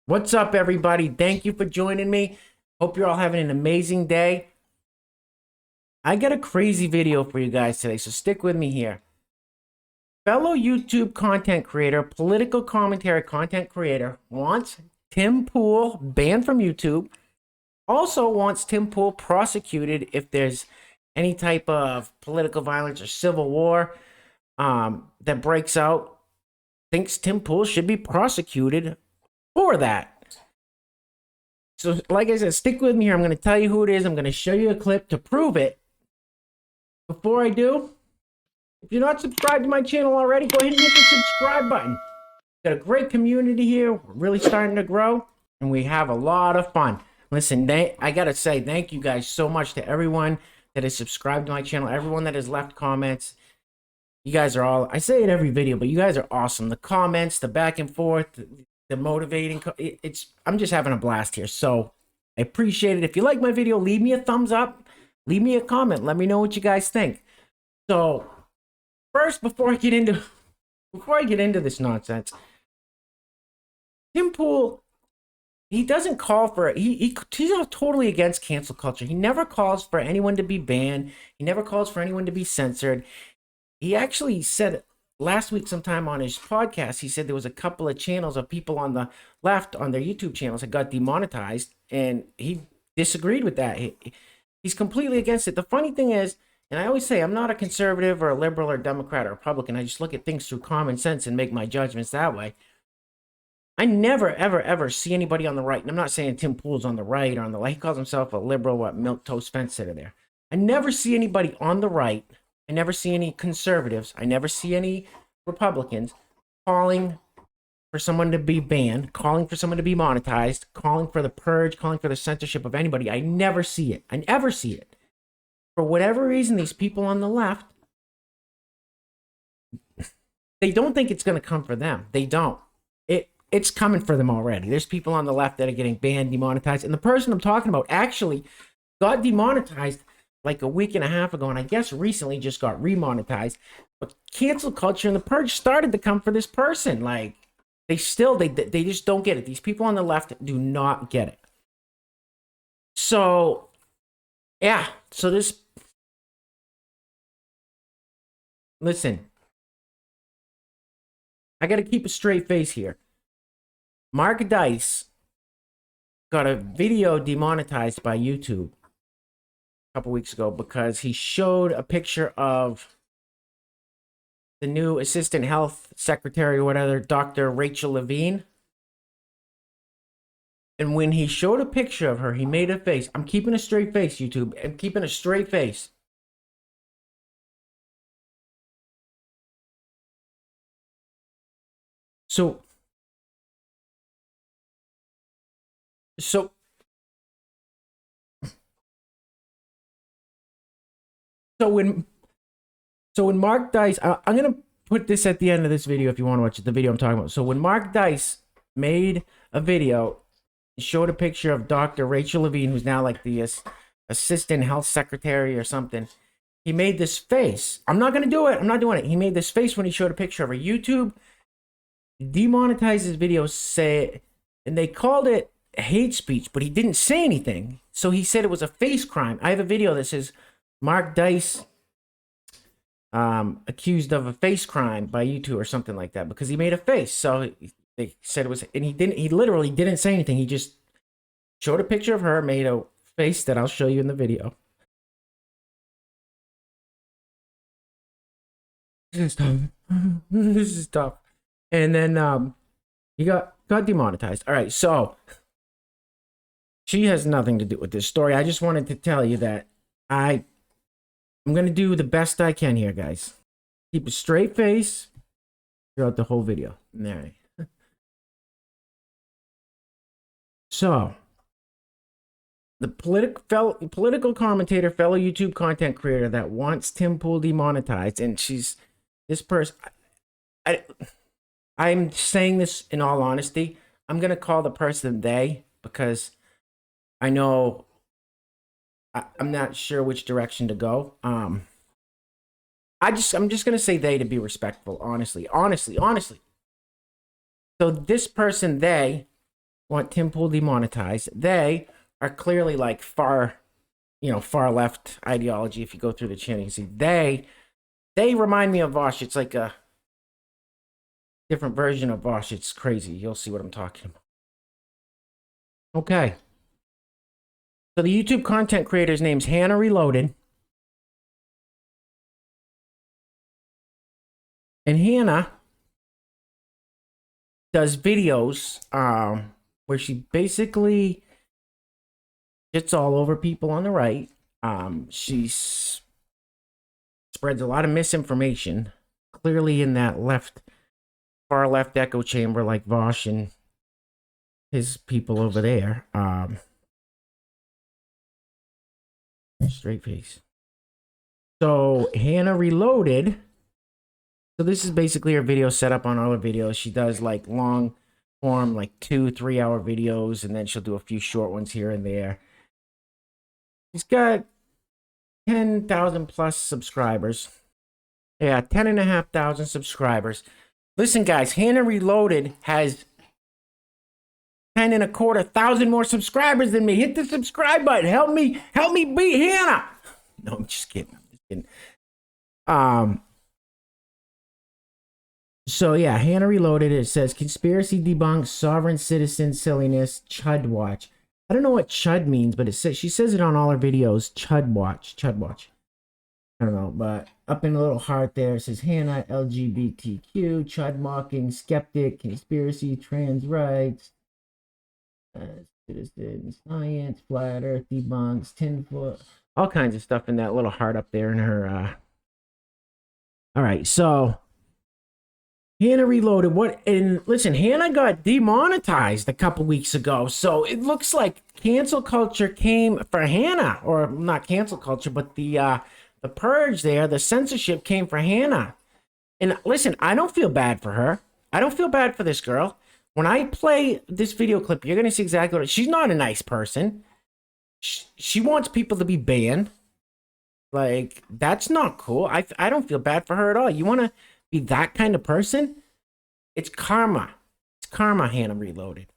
What's up, everybody? Thank you for joining me. Hope you're all having an amazing day. I got a crazy video for you guys today, so stick with me here. Fellow YouTube content creator, political commentary content creator, wants Tim Pool banned from YouTube. Also wants Tim Pool prosecuted if there's any type of political violence or civil war that breaks out. Thinks Tim Pool should be prosecuted for that. So, like I said, stick with me here. I'm going to tell you who it is. I'm going to show you a clip to prove it. Before I do, if you're not subscribed to my channel already, go ahead and hit the subscribe button. Got a great community here. We're really starting to grow, and we have a lot of fun. Listen, I got to say thank you guys so much to everyone that has subscribed to my channel, everyone that has left comments. You guys are all, I say it every video, but you guys are awesome. The comments, the back and forth, the motivating, I'm just having a blast here. So I appreciate it. If you like my video, leave me a thumbs up, leave me a comment, let me know what you guys think. So first, before I get into this nonsense, Tim Pool, he doesn't call for it. He's totally against cancel culture. He never calls for anyone to be banned. He never calls for anyone to be censored. He actually said last week sometime on his podcast, he said there was a couple of channels of people on the left on their YouTube channels that got demonetized, and he disagreed with that. He's completely against it. The funny thing is, and I always say, I'm not a conservative or a liberal or Democrat or Republican. I just look at things through common sense and make my judgments that way. I never, ever, ever see anybody on the right, and I'm not saying Tim Pool's on the right or on the left. He calls himself a liberal, milquetoast fence sitter there. I never see anybody on the right. I never see any conservatives. I never see any Republicans calling for someone to be banned, calling for someone to be monetized, calling for the purge, calling for the censorship of anybody. I never see it. I never see it. For whatever reason, these people on the left, they don't think it's going to come for them. They don't. It's coming for them already. There's people on the left that are getting banned, demonetized. And the person I'm talking about actually got demonetized like a week and a half ago, and I guess recently just got remonetized. But cancel culture and the purge started to come for this person. Like, they just don't get it. These people on the left do not get it. So, yeah. So this, listen, I got to keep a straight face here. Mark Dice got a video demonetized by YouTube couple weeks ago because he showed a picture of the new assistant health secretary or whatever, Dr. Rachel Levine. And when he showed a picture of her, he made a face. I'm keeping a straight face, YouTube. I'm keeping a straight face. So when Mark Dice, I'm gonna put this at the end of this video if you want to watch the video I'm talking about. So when Mark Dice made a video, showed a picture of Dr. Rachel Levine, who's now like the assistant health secretary or something, he made this face. I'm not gonna do it. I'm not doing it. He made this face when he showed a picture of her. YouTube demonetized his video, and they called it hate speech, but he didn't say anything. So he said it was a face crime. I have a video that says Mark Dice accused of a face crime by YouTube or something like that because he made a face. So they said it was, and he literally didn't say anything. He just showed a picture of her, made a face that I'll show you in the video. This is tough. This is tough. And then he got demonetized. All right, so she has nothing to do with this story. I just wanted to tell you that I'm going to do the best I can here, guys. Keep a straight face throughout the whole video. All right. So, the political commentator, fellow YouTube content creator that wants Tim Pool demonetized, and this person, I'm saying this in all honesty. I'm going to call the person they because I know I'm not sure which direction to go. I'm just gonna say they to be respectful, honestly. So this person, they want Tim Pool demonetized. They are clearly like far left ideology. If you go through the channel, you see they remind me of Vosh. It's like a different version of Vosh. It's crazy. You'll see what I'm talking about. Okay. So the YouTube content creator's name's Hannah Reloaded. And Hannah does videos where she basically gets all over people on the right. She spreads a lot of misinformation, clearly in that far left echo chamber, like Vosh and his people over there. Straight face. So Hannah Reloaded. So this is basically her video setup on all her videos. She does like long form, like 2-3 hour videos, and then she'll do a few short ones here and there. She's got 10,000 plus subscribers. Yeah, 10,500 subscribers. Listen, guys, Hannah Reloaded has 10,250 more subscribers than me. Hit the subscribe button. Help me beat Hannah. No, I'm just kidding. So yeah, Hannah Reloaded, it says conspiracy debunked, sovereign citizen silliness, Chud watch. I don't know what Chud means, but she says it on all her videos. Chud watch. I don't know, but up in the little heart there, it says Hannah, LGBTQ, Chud mocking, skeptic, conspiracy, trans rights, citizen, science, flat earth debunks, tinfoil, all kinds of stuff in that little heart up there in her. All right, so Hannah Reloaded. And listen, Hannah got demonetized a couple weeks ago. So it looks like cancel culture came for Hannah, or not cancel culture, but the purge there, the censorship came for Hannah. And listen, I don't feel bad for her. I don't feel bad for this girl. When I play this video clip, you're going to see exactly what she's not a nice person. She wants people to be banned. Like, that's not cool. I don't feel bad for her at all. You want to be that kind of person? It's karma. It's karma, Hannah Reloaded.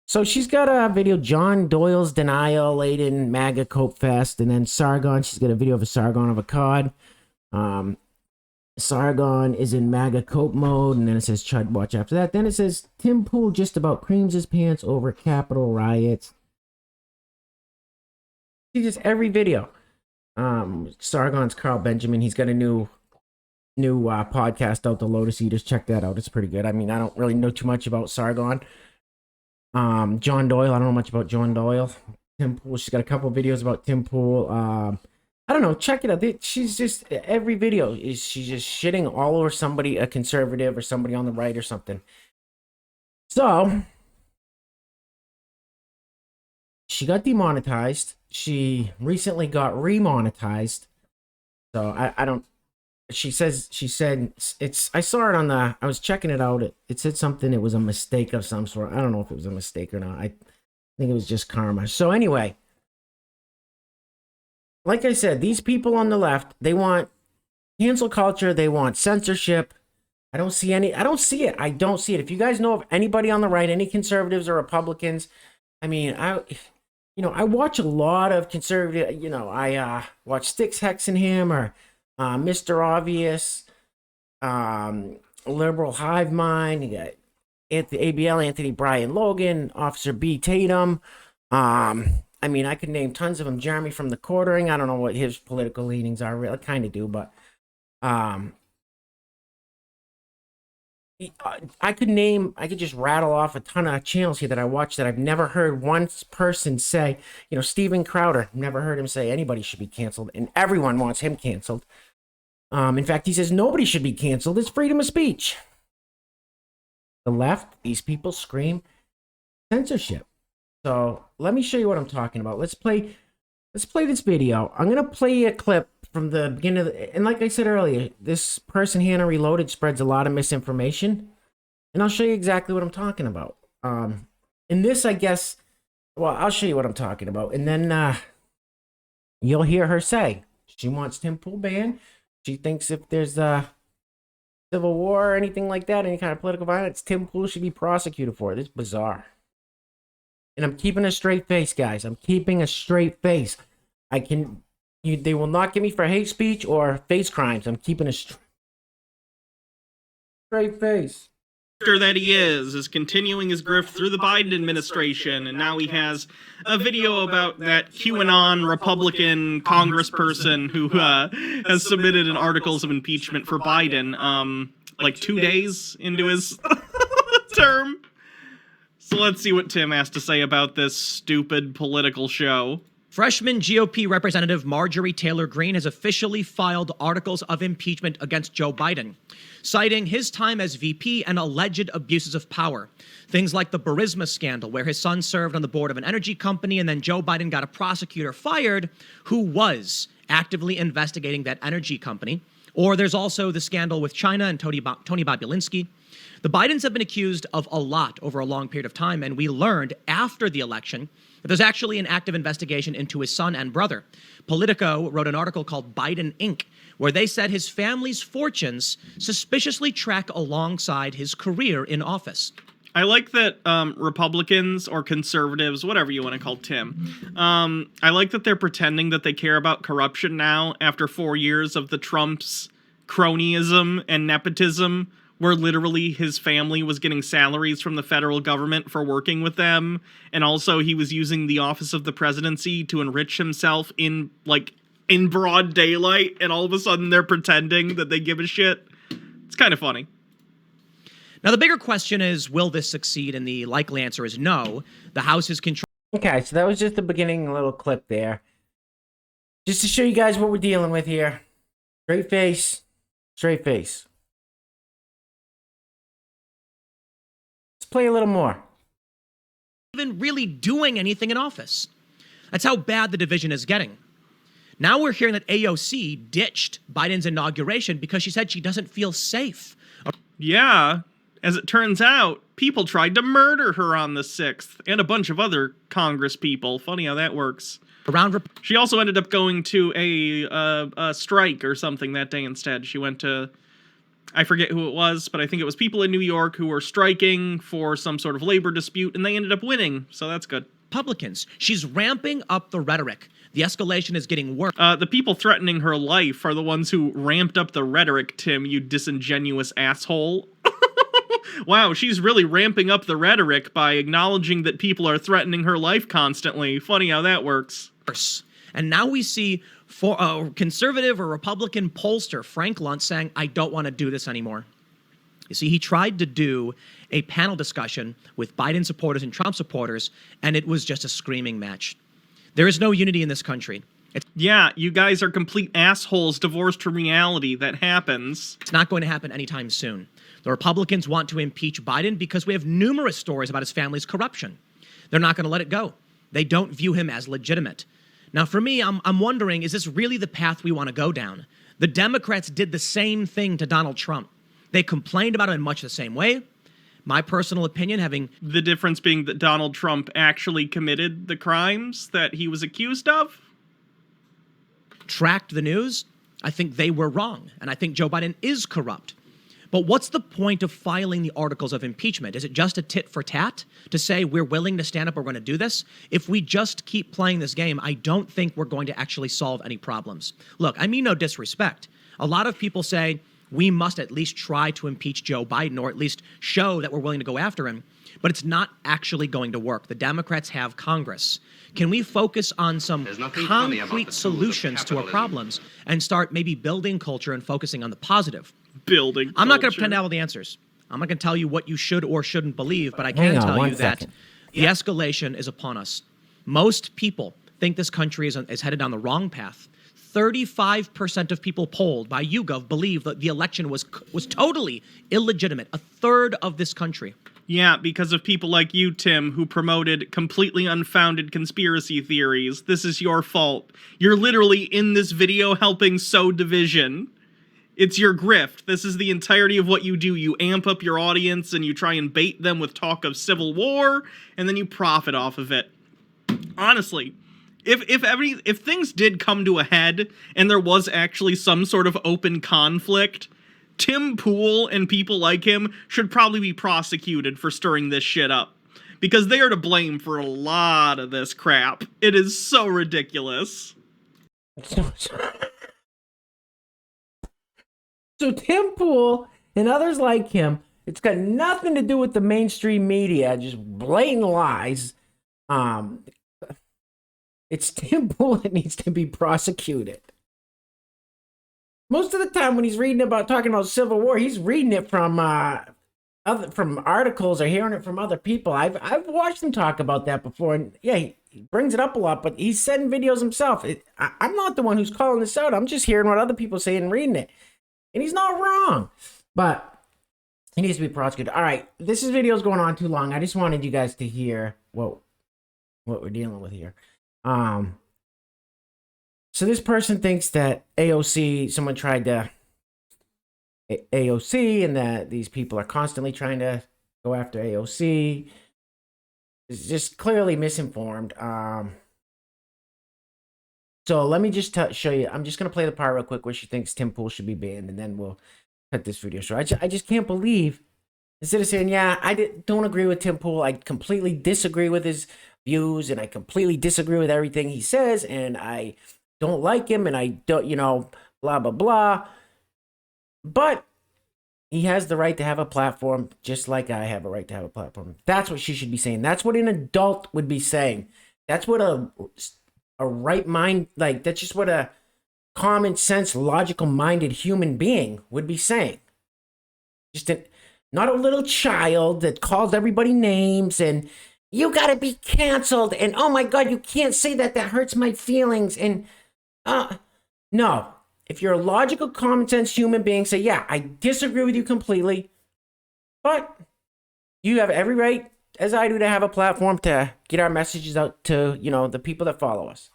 So she's got a video, John Doyle's Denial, Laden, MAGA Cope Fest, and then Sargon. She's got a video of a Sargon of a cod. Sargon is in MAGA Cope mode, and then it says Chud Watch after that. Then it says Tim Pool just about creams his pants over Capitol riots. See just every video. Sargon's Carl Benjamin. He's got a new podcast out, The Lotus Eaters. Check that out. It's pretty good. I mean, I don't really know too much about Sargon. John Doyle. I don't know much about John Doyle. Tim Pool. She's got a couple videos about Tim Pool. I don't know. Check it out. She's just every video she's just shitting all over somebody, a conservative or somebody on the right or something. So she got demonetized. She recently got remonetized. So I don't. She said it's. I saw it on the. I was checking it out. It said something. It was a mistake of some sort. I don't know if it was a mistake or not. I think it was just karma. So anyway, like I said, these people on the left, they want cancel culture. They want censorship. I don't see any. I don't see it. I don't see it. If you guys know of anybody on the right, any conservatives or Republicans, I mean, I watch a lot of conservative. I watch Sticks Hexenham or Mr. Obvious, Liberal Hive Mind. You got ABL, Anthony Bryan Logan, Officer B. Tatum. I mean, I could name tons of them. Jeremy from the Quartering. I don't know what his political leanings are. Really, I kind of do, but I could just rattle off a ton of channels here that I watch that I've never heard one person say. Steven Crowder, never heard him say anybody should be canceled, and everyone wants him canceled. In fact, he says nobody should be canceled. It's freedom of speech. The left, these people scream censorship. So let me show you what I'm talking about. Let's play this video. I'm gonna play a clip from the beginning of and like I said earlier, this person Hannah Reloaded spreads a lot of misinformation, and I'll show you exactly what I'm talking about. In this, I guess, well, I'll show you what I'm talking about, and then you'll hear her say she wants Tim Pool banned. She thinks if there's a civil war or anything like that, any kind of political violence, Tim Pool should be prosecuted for it. It's bizarre. And I'm keeping a straight face, guys. I'm keeping a straight face. They will not get me for hate speech or face crimes. I'm keeping a straight face. That he is continuing his grift through the Biden administration, and now he has a video about that QAnon Republican congressperson who has submitted an articles of impeachment for Biden, like 2 days into his term. So let's see what Tim has to say about this stupid political show. Freshman GOP Representative Marjorie Taylor Greene has officially filed articles of impeachment against Joe Biden, citing his time as VP and alleged abuses of power. Things like the Burisma scandal, where his son served on the board of an energy company, and then Joe Biden got a prosecutor fired who was actively investigating that energy company. Or there's also the scandal with China and Tony Bobulinski. The Bidens have been accused of a lot over a long period of time, and we learned after the election that there's actually an active investigation into his son and brother. Politico wrote an article called Biden Inc., where they said his family's fortunes suspiciously track alongside his career in office. I like that Republicans or conservatives, whatever you want to call Tim, I like that they're pretending that they care about corruption now after 4 years of the Trump's cronyism and nepotism, where literally his family was getting salaries from the federal government for working with them, and also he was using the office of the presidency to enrich himself in broad daylight, and all of a sudden they're pretending that they give a shit. It's kind of funny. Now, the bigger question is, will this succeed? And the likely answer is no. The House is controlled. Okay, so that was just the beginning, a little clip there. Just to show you guys what we're dealing with here. Straight face. Straight face. Let's play a little more. Even really doing anything in office. That's how bad the division is getting. Now we're hearing that AOC ditched Biden's inauguration because she said she doesn't feel safe. Yeah. As it turns out, people tried to murder her on the 6th, and a bunch of other Congress people. Funny how that works. She also ended up going to a strike or something that day instead. She went to, I forget who it was, but I think it was people in New York who were striking for some sort of labor dispute, and they ended up winning, so that's good. Republicans. She's ramping up the rhetoric. The escalation is getting worse. The people threatening her life are the ones who ramped up the rhetoric, Tim, you disingenuous asshole. Wow, she's really ramping up the rhetoric by acknowledging that people are threatening her life constantly. Funny how that works. And now we see for a conservative or Republican pollster, Frank Luntz, saying, I don't want to do this anymore. You see, he tried to do a panel discussion with Biden supporters and Trump supporters, and it was just a screaming match. There is no unity in this country. Yeah, you guys are complete assholes divorced from reality. That happens. It's not going to happen anytime soon. The Republicans want to impeach Biden because we have numerous stories about his family's corruption. They're not going to let it go. They don't view him as legitimate. Now, for me, I'm wondering, is this really the path we want to go down? The Democrats did the same thing to Donald Trump. They complained about him in much the same way. My personal opinion, having... The difference being that Donald Trump actually committed the crimes that he was accused of? Tracked the news, I think they were wrong. And I think Joe Biden is corrupt. But what's the point of filing the articles of impeachment? Is it just a tit for tat to say we're willing to stand up, we're going to do this? If we just keep playing this game, I don't think we're going to actually solve any problems. Look, I mean no disrespect. A lot of people say we must at least try to impeach Joe Biden, or at least show that we're willing to go after him. But it's not actually going to work. The Democrats have Congress. Can we focus on some concrete solutions to our problems and start maybe building culture and focusing on the positive? Building culture. I'm not going to pretend to have all the answers. I'm not going to tell you what you should or shouldn't believe, but I can tell you that the escalation is upon us. Most people think this country is headed down the wrong path. 35% of people polled by YouGov believe that the election was totally illegitimate. A third of this country. Yeah, because of people like you, Tim, who promoted completely unfounded conspiracy theories. This is your fault. You're literally in this video helping sow division. It's your grift. This is the entirety of what you do. You amp up your audience and you try and bait them with talk of civil war, and then you profit off of it. Honestly, if things did come to a head and there was actually some sort of open conflict, Tim Pool and people like him should probably be prosecuted for stirring this shit up. because they are to blame for a lot of this crap. It is so ridiculous. So Tim Pool and others like him, it's got nothing to do with the mainstream media, just blatant lies. It's Tim Pool that needs to be prosecuted. Most of the time when he's talking about Civil War, he's reading it from articles or hearing it from other people. I've watched him talk about that before, and yeah, he brings it up a lot, but he's sending videos himself. I'm not the one who's calling this out. I'm just hearing what other people say and reading it. And he's not wrong, but he needs to be prosecuted. All right, this video's going on too long. I just wanted you guys to hear what we're dealing with here. So this person thinks that someone tried to AOC, and that these people are constantly trying to go after AOC. It's just clearly misinformed. So let me just show you. I'm just going to play the part real quick where she thinks Tim Pool should be banned, and then we'll cut this video short. I just can't believe, instead of saying, yeah, don't agree with Tim Pool, I completely disagree with his views, and I completely disagree with everything he says, and I don't like him, and I don't, blah, blah, blah. But he has the right to have a platform, just like I have a right to have a platform. That's what she should be saying. That's what an adult would be saying. That's what a right mind, that's just what a common sense, logical minded human being would be saying. Just not a little child that calls everybody names and you gotta be canceled and oh my God, you can't say that, that hurts my feelings. And no, if you're a logical, common sense human being, say, yeah, I disagree with you completely, but you have every right, as I do, to have a platform to get our messages out to, the people that follow us.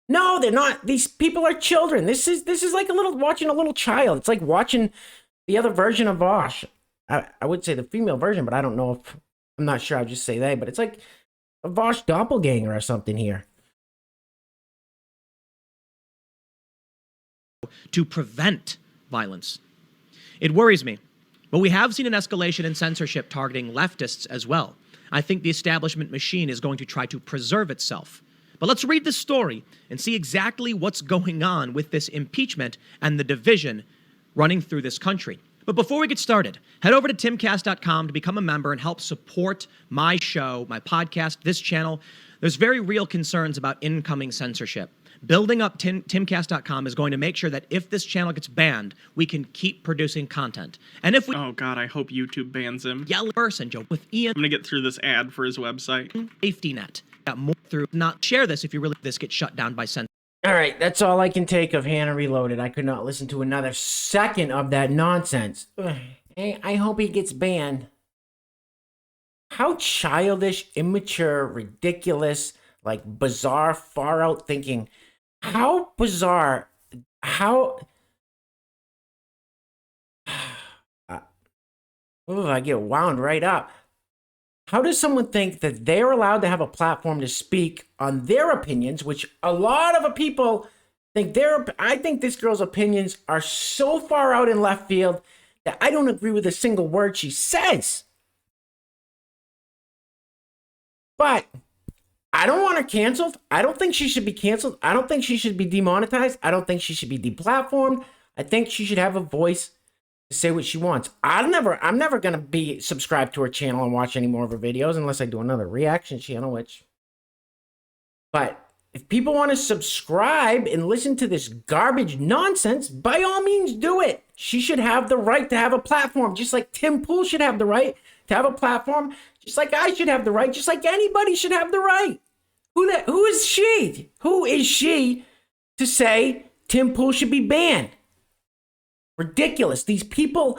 No, they're not. These people are children. This is like watching a little child. It's like watching the other version of Vosh. I would say the female version, but I don't know if, I'm not sure. I'll just say they, but it's like a Vosh doppelganger or something here. To prevent violence. It worries me, but we have seen an escalation in censorship targeting leftists as well. I think the establishment machine is going to try to preserve itself. But let's read this story and see exactly what's going on with this impeachment and the division running through this country. But before we get started, head over to timcast.com to become a member and help support my show, my podcast, this channel. There's very real concerns about incoming censorship. Building up timcast.com is going to make sure that if this channel gets banned, we can keep producing content. And if we... Oh God, I hope YouTube bans him. Yell person, Joe, with Ian... I'm gonna get through this ad for his website. Safety net. Got more through. Not share this if you really... This gets shut down by censor. All right, that's all I can take of Hannah Reloaded. I could not listen to another second of that nonsense. I hope he gets banned. How childish, immature, ridiculous, bizarre, far out thinking. How bizarre, I get wound right up. How does someone think that they're allowed to have a platform to speak on their opinions, which a lot of people think I think this girl's opinions are so far out in left field that I don't agree with a single word she says. But I don't want her canceled. I don't think she should be canceled. I don't think she should be demonetized. I don't think she should be deplatformed. I think she should have a voice to say what she wants. I'm never going to be subscribed to her channel and watch any more of her videos unless I do another reaction channel, but if people want to subscribe and listen to this garbage nonsense, by all means do it. She should have the right to have a platform, just like Tim Pool should have the right to have a platform, just like I should have the right, just like anybody should have the right. Who is she? Who is she to say Tim Pool should be banned? Ridiculous. These people,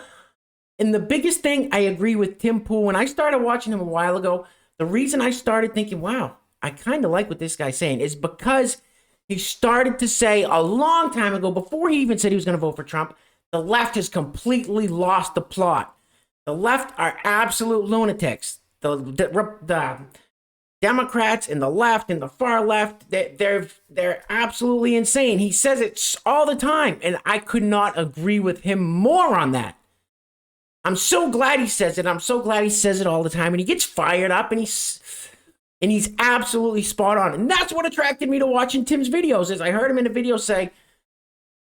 and the biggest thing, I agree with Tim Pool. When I started watching him a while ago, the reason I started thinking, wow, I kind of like what this guy's saying, is because he started to say a long time ago, before he even said he was going to vote for Trump, the left has completely lost the plot. The left are absolute lunatics. The Democrats and the left and the far left, they're absolutely insane. He says it all the time, and I could not agree with him more on that. I'm so glad he says it. I'm so glad he says it all the time. And he gets fired up, and he's absolutely spot on. And that's what attracted me to watching Tim's videos, is I heard him in a video say,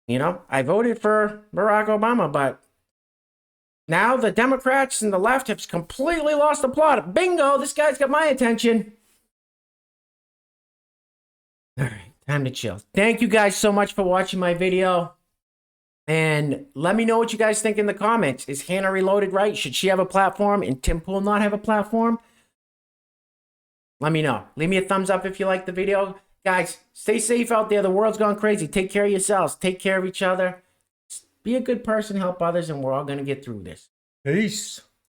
you know, I voted for Barack Obama, but now the Democrats and the left have completely lost the plot. Bingo, this guy's got my attention. All right, time to chill. Thank you guys so much for watching my video. And let me know what you guys think in the comments. Is Hannah Reloaded right? Should she have a platform and Tim Pool not have a platform? Let me know. Leave me a thumbs up if you like the video. Guys, stay safe out there. The world's gone crazy. Take care of yourselves. Take care of each other. Be a good person. Help others. And we're all going to get through this. Peace.